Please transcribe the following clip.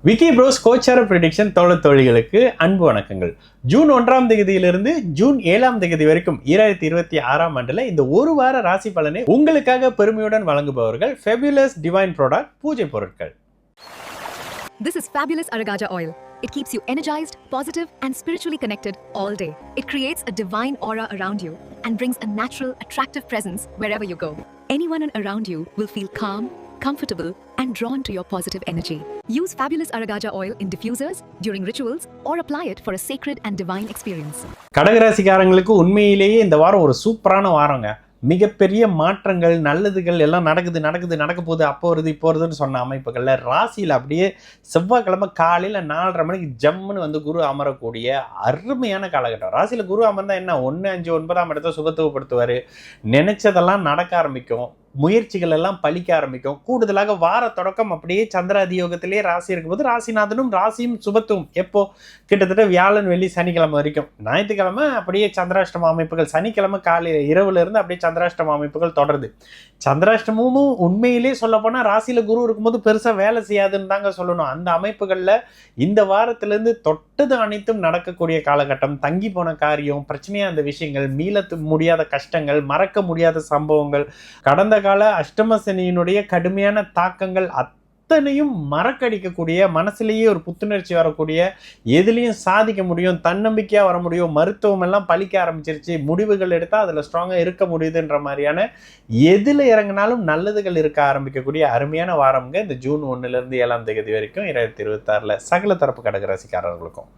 Vicky pros கோச்சார prediction தோழிகளுக்கு அன்பு வணக்கங்கள். ஜூன் 1ஆம் தேதியிலிருந்து ஜூன் 7ஆம் தேதி வரைக்கும் 2026ஆம் ஆண்டுல இந்த ஒரு வார ராசி பலனை உங்களுக்காக பெருமையுடன் வழங்குபவர்கள் ஃபெபுலஸ் டிவைன் ப்ராடக்ட் பூஜை பொருட்கள். This is Fabulous Aragaja oil. It keeps you energized, positive and spiritually connected all day. It creates a divine aura around you and brings a natural, attractive presence wherever you go. Anyone around you will feel calm, comfortable and drawn to your positive energy. Use Fabulous Aragaja oil in diffusers, during rituals or apply it for a sacred and divine experience. கடகராசிக்காரங்களுக்கு உண்மையிலேயே இந்த வாரம் ஒரு சூப்பரான வாரங்க. மிகப்பெரிய மாற்றங்கள் நல்லதுகள் எல்லாம் நடக்க போகுது. அப்போ வருது இப்போ வருதுன்னு சொன்ன அமைப்புகள்ல ராசியில் அப்படியே செவ்வாய்க்கிழமை காலையில் 4:30 மணிக்கு ஜம்முன்னு வந்து குரு அமரக்கூடிய அருமையான காலகட்டம். ராசியில் குரு அமர்ந்தா என்ன, 1, 5, 9ஆம் இடத்தை சுபத்துவப்படுத்துவார். நினைச்சதெல்லாம் நடக்க ஆரம்பிக்கும், முயற்சிகள் எல்லாம் பலிக்க ஆரம்பிக்கும். கூடுதலாக வார தொடக்கம் அப்படியே சந்திராதியோகத்திலேயே ராசி இருக்கும்போது ராசிநாதனும் ராசியும் சுபத்துவம் எப்போ கிட்டத்தட்ட வியாழன் வெள்ளி சனிக்கிழமை வரைக்கும். ஞாயிற்றுக்கிழமை அப்படியே சந்திராஷ்டம அமைப்புகள், சனிக்கிழமை காலையில் இரவுல இருந்து அப்படியே சந்திராஷ்டம அமைப்புகள் தொடருது. சந்திராஷ்டமும் உண்மையிலே சொல்ல போனால் ராசியில் குரு இருக்கும்போது பெருசாக வேலை செய்யாதுன்னு தாங்க சொல்லணும். அந்த அமைப்புகளில் இந்த வாரத்திலேருந்து தொட்டது அனைத்தும் நடக்கக்கூடிய காலகட்டம். தங்கி போன காரியம், பிரச்சனையாக அந்த விஷயங்கள், மீள முடியாத கஷ்டங்கள், மறக்க முடியாத சம்பவங்கள், கடந்த கால அஷ்டம சனியினுடைய கடுமையான தாக்கங்கள் அத்தனையும் மறக்கடிக்கக்கூடிய, மனசுலேயே ஒரு புத்துணர்ச்சி வரக்கூடிய, எதுலேயும் சாதிக்க முடியும், தன்னம்பிக்கையாக வர முடியும், மருத்துவம் எல்லாம் பலிக்க ஆரம்பிச்சிருச்சு, முடிவுகள் எடுத்தால் அதில் ஸ்ட்ராங்காக இருக்க முடியுதுன்ற மாதிரியான எதில் இறங்கினாலும் நல்லதுகள் இருக்க ஆரம்பிக்கக்கூடிய அருமையான வாரம்ங்க இந்த ஜூன் 1லேருந்து 7ஆம் தேதி வரைக்கும் 2026 சகல தரப்பு கடகராசிக்காரர்களுக்கும்.